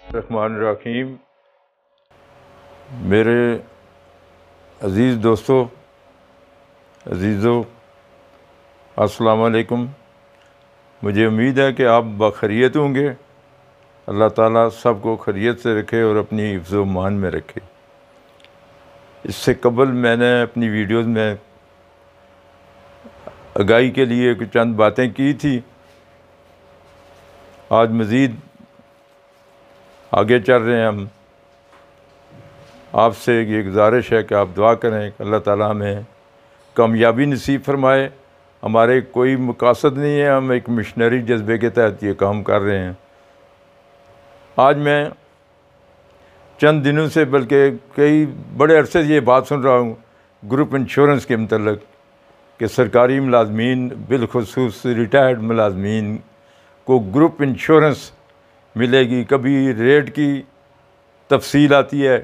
الرحمن الرحیم۔ میرے عزیز دوستو، عزیزو، السلام علیکم۔ مجھے امید ہے کہ آپ بخیریت ہوں گے۔ اللہ تعالیٰ سب کو خیریت سے رکھے اور اپنی حفظ و امان میں رکھے۔ اس سے قبل میں نے اپنی ویڈیوز میں آگاہی کے لیے کچھ چند باتیں کی تھی۔ آج مزید آگے چل رہے ہیں ہم۔ آپ سے یہ گزارش ہے کہ آپ دعا کریں کہ اللہ تعالیٰ ہمیں کامیابی نصیب فرمائے۔ ہمارے کوئی مقاصد نہیں ہے، ہم ایک مشنری جذبے کے تحت یہ کام کر رہے ہیں۔ آج میں چند دنوں سے، بلکہ کئی بڑے عرصے سے یہ بات سن رہا ہوں گروپ انشورنس کے متعلق کہ سرکاری ملازمین، بالخصوص ریٹائرڈ ملازمین کو گروپ انشورنس ملے گی۔ کبھی ریٹ کی تفصیل آتی ہے،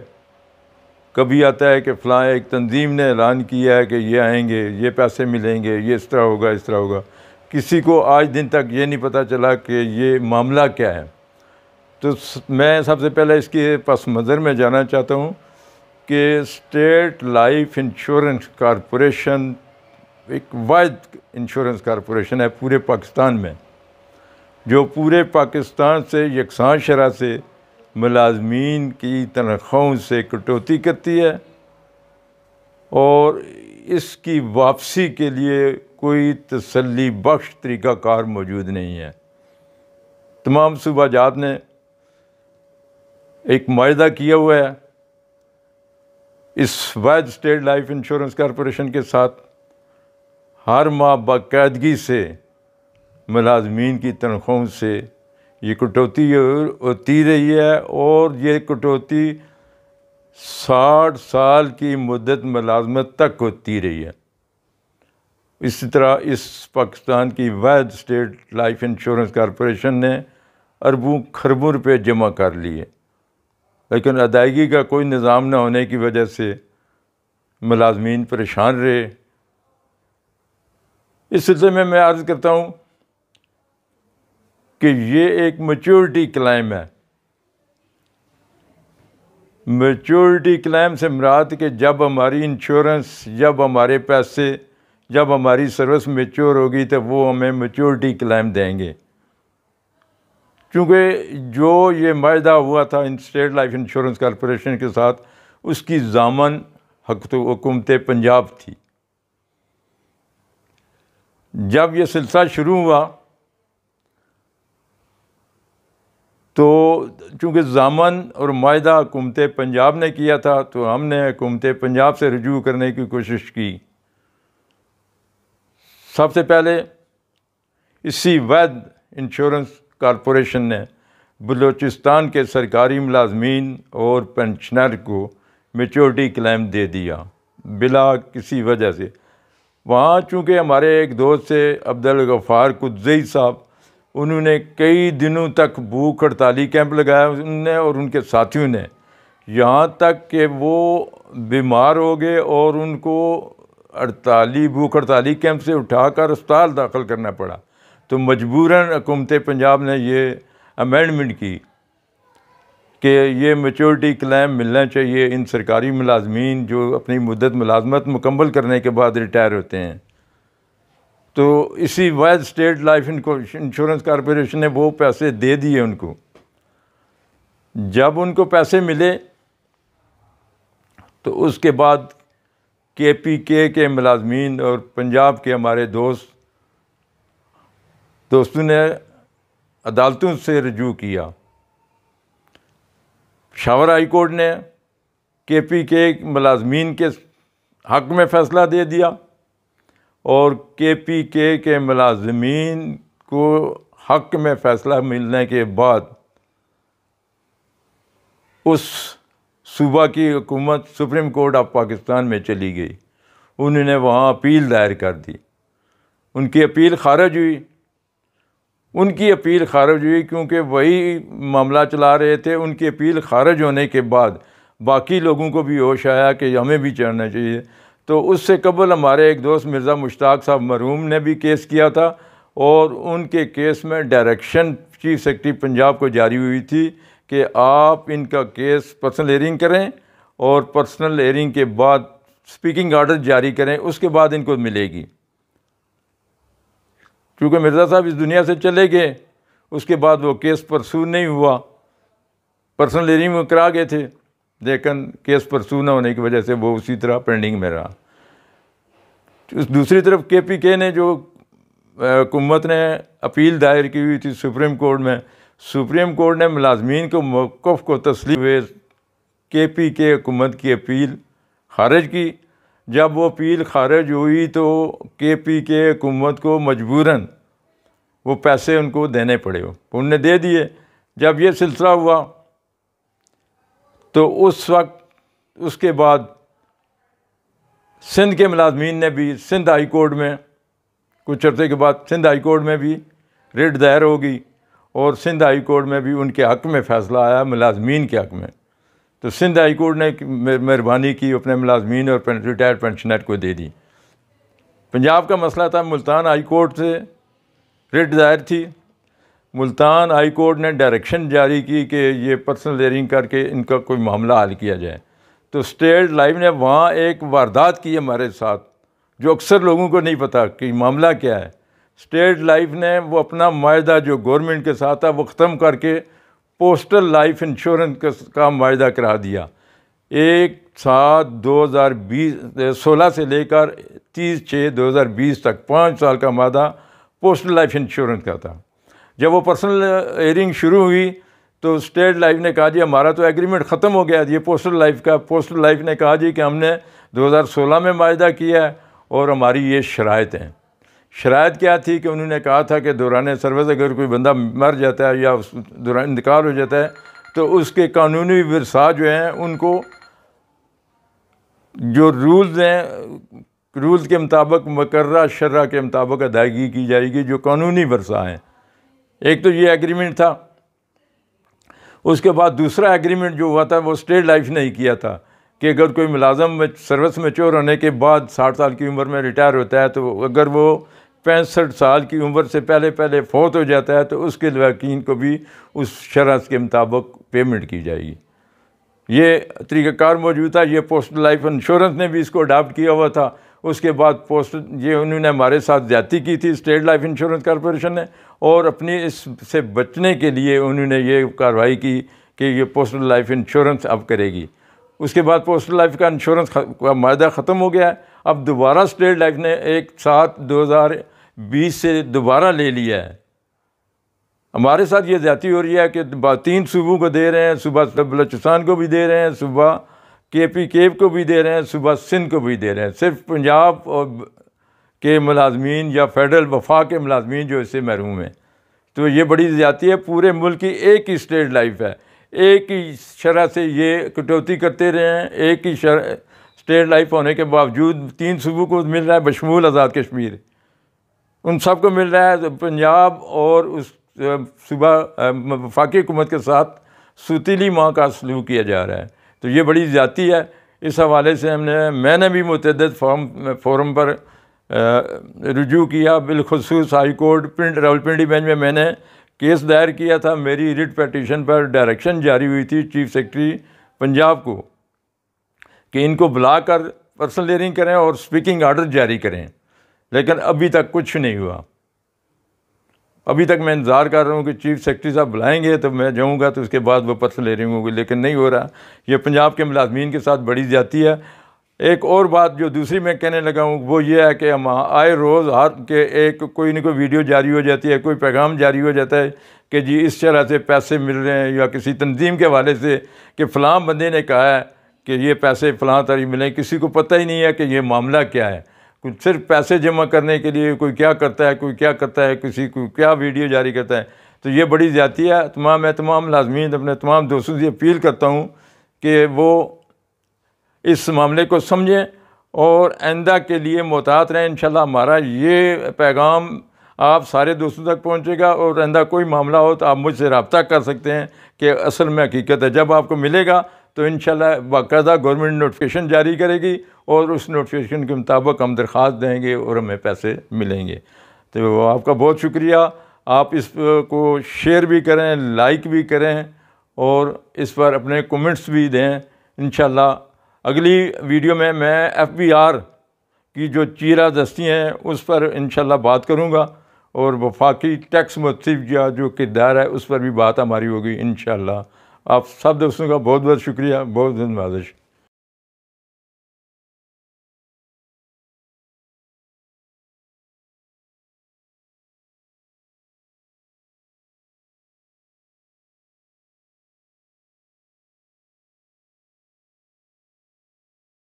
کبھی آتا ہے کہ فلاں ایک تنظیم نے اعلان کیا ہے کہ یہ آئیں گے، یہ پیسے ملیں گے، یہ اس طرح ہوگا، اس طرح ہوگا۔ کسی کو آج دن تک یہ نہیں پتہ چلا کہ یہ معاملہ کیا ہے۔ تو میں سب سے پہلے اس کے پس منظر میں جانا چاہتا ہوں کہ اسٹیٹ لائف انشورنس کارپوریشن ایک واحد انشورنس کارپوریشن ہے پورے پاکستان میں، جو پورے پاکستان سے یکساں شرح سے ملازمین کی تنخواہوں سے کٹوتی کرتی ہے، اور اس کی واپسی کے لیے کوئی تسلی بخش طریقہ کار موجود نہیں ہے۔ تمام صوبہ جات نے ایک معاہدہ کیا ہوا ہے اس واحد اسٹیٹ لائف انشورنس کارپوریشن کے ساتھ۔ ہر ماہ باقاعدگی سے ملازمین کی تنخواہوں سے یہ کٹوتی ہوتی رہی ہے، اور یہ کٹوتی 60 سال کی مدت ملازمت تک ہوتی رہی ہے۔ اسی طرح اس پاکستان کی واحد اسٹیٹ لائف انشورنس کارپوریشن نے اربوں خربوں روپے جمع کر لیے، لیکن ادائیگی کا کوئی نظام نہ ہونے کی وجہ سے ملازمین پریشان رہے۔ اس سلسلے میں عرض کرتا ہوں کہ یہ ایک میچورٹی کلیم ہے۔ میچورٹی کلیم سے مراد کہ جب ہماری انشورنس، جب ہمارے پیسے، جب ہماری سروس میچور ہوگی تو وہ ہمیں میچورٹی کلیم دیں گے۔ چونکہ جو یہ معاہدہ ہوا تھا اسٹیٹ لائف انشورنس کارپوریشن کے ساتھ، اس کی ضامن حکومت پنجاب تھی۔ جب یہ سلسلہ شروع ہوا تو چونکہ ضامن اور معاہدہ حکومت پنجاب نے کیا تھا، تو ہم نے حکومت پنجاب سے رجوع کرنے کی کوشش کی۔ سب سے پہلے اسی واحد انشورنس کارپوریشن نے بلوچستان کے سرکاری ملازمین اور پنشنر کو میچورٹی کلیم دے دیا بلا کسی وجہ سے۔ وہاں چونکہ ہمارے ایک دوست سے عبدالغفار قدزئی صاحب، انہوں نے کئی دنوں تک بھوک ہڑتالی کیمپ لگایا، انہوں نے اور ان کے ساتھیوں نے، یہاں تک کہ وہ بیمار ہو گئے اور ان کو بھوک ہڑتالی کیمپ سے اٹھا کر اسپتال داخل کرنا پڑا۔ تو مجبوراً حکومت پنجاب نے یہ امینڈمنٹ کی کہ یہ میچورٹی کلیم ملنا چاہیے ان سرکاری ملازمین جو اپنی مدت ملازمت مکمل کرنے کے بعد ریٹائر ہوتے ہیں۔ تو اسی واحد اسٹیٹ لائف انشورنس کارپوریشن نے وہ پیسے دے دیے ان کو۔ جب ان کو پیسے ملے تو اس کے بعد KPK کے ملازمین اور پنجاب کے ہمارے دوستوں نے عدالتوں سے رجوع کیا۔ پشاور ہائی کورٹ نے KPK ملازمین کے حق میں فیصلہ دے دیا، اور KPK کے ملازمین کو حق میں فیصلہ ملنے کے بعد اس صوبہ کی حکومت سپریم کورٹ آف پاکستان میں چلی گئی۔ انہوں نے وہاں اپیل دائر کر دی، ان کی اپیل خارج ہوئی۔ کیونکہ وہی معاملہ چلا رہے تھے۔ ان کی اپیل خارج ہونے کے بعد باقی لوگوں کو بھی ہوش آیا کہ ہمیں بھی چڑھنا چاہیے۔ تو اس سے قبل ہمارے ایک دوست مرزا مشتاق صاحب مرحوم نے بھی کیس کیا تھا، اور ان کے کیس میں ڈائریکشن چیف سیکرٹری پنجاب کو جاری ہوئی تھی کہ آپ ان کا کیس پرسنل ہیئرنگ کریں اور پرسنل ہیئرنگ کے بعد اسپیکنگ آرڈر جاری کریں، اس کے بعد ان کو ملے گی. کیونکہ مرزا صاحب اس دنیا سے چلے گئے، اس کے بعد وہ کیس پرسو نہیں ہوا. پرسنل ہیئرنگ میں کرا گئے تھے لیکن کیس پرسو نہ ہونے کی وجہ سے وہ اسی طرح پینڈنگ میں رہا. دوسری طرف کے پی کے نے جو حکومت نے اپیل دائر کی ہوئی تھی سپریم کورٹ میں، سپریم کورٹ نے ملازمین کو موقف کو تسلیم ہوئے کے پی کے حکومت کی اپیل خارج کی. جب وہ اپیل خارج ہوئی تو کے پی کے حکومت کو مجبوراً وہ پیسے ان کو دینے پڑے، انہوں نے دے دیے. جب یہ سلسلہ ہوا تو اس وقت اس کے بعد سندھ کے ملازمین نے بھی سندھ ہائی کورٹ میں کچھ عرصے کے بعد سندھ ہائی کورٹ میں بھی ریٹ دائر ہوگی اور سندھ ہائی کورٹ میں بھی ان کے حق میں فیصلہ آیا، ملازمین کے حق میں. تو سندھ ہائی کورٹ نے مہربانی کی اپنے ملازمین اور ریٹائرڈ پینشنر کو دے دی. پنجاب کا مسئلہ تھا، ملتان ہائی کورٹ سے ریٹ دائر تھی. ملتان ہائی کورٹ نے ڈائریکشن جاری کی کہ یہ پرسنل ہیئرنگ کر کے ان کا کوئی معاملہ حل کیا جائے. تو اسٹیٹ لائف نے وہاں ایک واردات کی ہمارے ساتھ جو اکثر لوگوں کو نہیں پتہ کہ معاملہ کیا ہے. اسٹیٹ لائف نے وہ اپنا معاہدہ جو گورنمنٹ کے ساتھ تھا وہ ختم کر کے پوسٹل لائف انشورنس کا معاہدہ کرا دیا. 1/7/2016 سے لے کر 30/6/2020 تک 5 سال کا معاہدہ پوسٹل لائف انشورنس کا تھا. جب وہ پرسنل ہیئرنگ شروع ہوئی تو اسٹیٹ لائف نے کہا جی ہمارا تو ایگریمنٹ ختم ہو گیا یہ پوسٹل لائف کا. پوسٹل لائف نے کہا جی کہ ہم نے 2016 میں معاہدہ کیا ہے اور ہماری یہ شرائط ہیں. شرائط کیا تھی کہ انہوں نے کہا تھا کہ دوران سروس اگر کوئی بندہ مر جاتا ہے یا دوران انتقال ہو جاتا ہے تو اس کے قانونی ورثاء جو ہیں ان کو جو رولز ہیں رولز کے مطابق مقررہ شرح کے مطابق ادائیگی کی جائے گی جو قانونی ورثاء ہیں. ایک تو یہ ایگریمنٹ تھا. اس کے بعد دوسرا ایگریمنٹ جو ہوا تھا وہ اسٹیٹ لائف نے ہی کیا تھا کہ اگر کوئی ملازم سروس میچور ہونے کے بعد 60 سال کی عمر میں ریٹائر ہوتا ہے تو اگر وہ 65 سال کی عمر سے پہلے فوت ہو جاتا ہے تو اس کے لواحقین کو بھی اس شرح کے مطابق پیمنٹ کی جائے گی. یہ طریقہ کار موجود تھا. یہ پوسٹل لائف انشورنس نے بھی اس کو اڈاپٹ کیا ہوا تھا. اس کے بعد یہ انہوں نے ہمارے ساتھ زیادتی کی تھی اسٹیٹ لائف انشورنس کارپوریشن نے اور اپنی اس سے بچنے کے لیے انہوں نے یہ کارروائی کی کہ یہ پوسٹل لائف انشورنس اب کرے گی. اس کے بعد پوسٹل لائف کا انشورنس کا معاہدہ ختم ہو گیا ہے. اب دوبارہ اسٹیٹ لائف نے 1/7/2020 سے دوبارہ لے لیا ہے. ہمارے ساتھ یہ زیادتی ہو رہی ہے کہ 3 صوبوں کو دے رہے ہیں، صوبہ بلوچستان کو بھی دے رہے ہیں، صوبہ کے پی کے کو بھی دے رہے ہیں، صوبہ سندھ کو بھی دے رہے ہیں. صرف پنجاب اور کے ملازمین یا فیڈرل وفاق کے ملازمین جو اس سے محروم ہیں. تو یہ بڑی زیادتی ہے. پورے ملک کی ایک ہی اسٹیٹ لائف ہے، ایک ہی شرح سے یہ کٹوتی کرتے رہے ہیں. ایک ہی اسٹیٹ لائف ہونے کے باوجود 3 صوبوں کو مل رہا ہے بشمول آزاد کشمیر، ان سب کو مل رہا ہے. پنجاب اور اس صوبہ وفاقی حکومت کے ساتھ ستیلی ماں کا سلوک کیا جا رہا ہے. تو یہ بڑی زیادتی ہے. اس حوالے سے میں نے بھی متعدد فورم پر رجوع کیا، بالخصوص ہائی کورٹ راولپنڈی بینچ میں نے کیس دائر کیا تھا. میری ریٹ پیٹیشن پر ڈائریکشن جاری ہوئی تھی چیف سیکرٹری پنجاب کو کہ ان کو بلا کر پرسنل ہیئرنگ کریں اور اسپیکنگ آرڈر جاری کریں، لیکن ابھی تک کچھ نہیں ہوا. ابھی تک میں انتظار کر رہا ہوں کہ چیف سیکرٹری صاحب بلائیں گے تو میں جاؤں گا تو اس کے بعد وہ پرسنل ہیئرنگ ہوگی، لیکن نہیں ہو رہا. یہ پنجاب کے ملازمین کے ساتھ بڑی زیادتی ہے. ایک اور بات جو دوسری میں کہنے لگا ہوں وہ یہ ہے کہ ہم آئے روز ایک کوئی نہ کوئی ویڈیو جاری ہو جاتی ہے، کوئی پیغام جاری ہو جاتا ہے کہ جی اس طرح سے پیسے مل رہے ہیں، یا کسی تنظیم کے حوالے سے کہ فلاں بندے نے کہا ہے کہ یہ پیسے فلاں طرح ملیں. کسی کو پتہ ہی نہیں ہے کہ یہ معاملہ کیا ہے. صرف پیسے جمع کرنے کے لیے کوئی کیا کرتا ہے، کوئی کیا کرتا ہے، کسی کو کیا ویڈیو جاری کرتا ہے. تو یہ بڑی زیادتی ہے. میں تمام ملازمین اپنے تمام دوستوں سے اپیل کرتا ہوں کہ وہ اس معاملے کو سمجھیں اور آئندہ کے لیے محتاط رہیں. انشاءاللہ ہمارا یہ پیغام آپ سارے دوستوں تک پہنچے گا اور آئندہ کوئی معاملہ ہو تو آپ مجھ سے رابطہ کر سکتے ہیں کہ اصل میں حقیقت ہے. جب آپ کو ملے گا تو انشاءاللہ باقاعدہ گورنمنٹ نوٹیفیکیشن جاری کرے گی اور اس نوٹیفیکیشن کے مطابق ہم درخواست دیں گے اور ہمیں پیسے ملیں گے. تو آپ کا بہت شکریہ. آپ اس کو شیئر بھی کریں، لائک بھی کریں اور اس پر اپنے کومنٹس بھی دیں انشاءاللہ۔ اگلی ویڈیو میں FBR کی جو چیرہ دستی ہیں اس پر انشاءاللہ بات کروں گا، اور وفاقی ٹیکس متفق کا جو کردار ہے اس پر بھی بات ہماری ہوگی انشاءاللہ۔ آپ سب دوستوں کا بہت بہت شکریہ، بہت بہت نوازش۔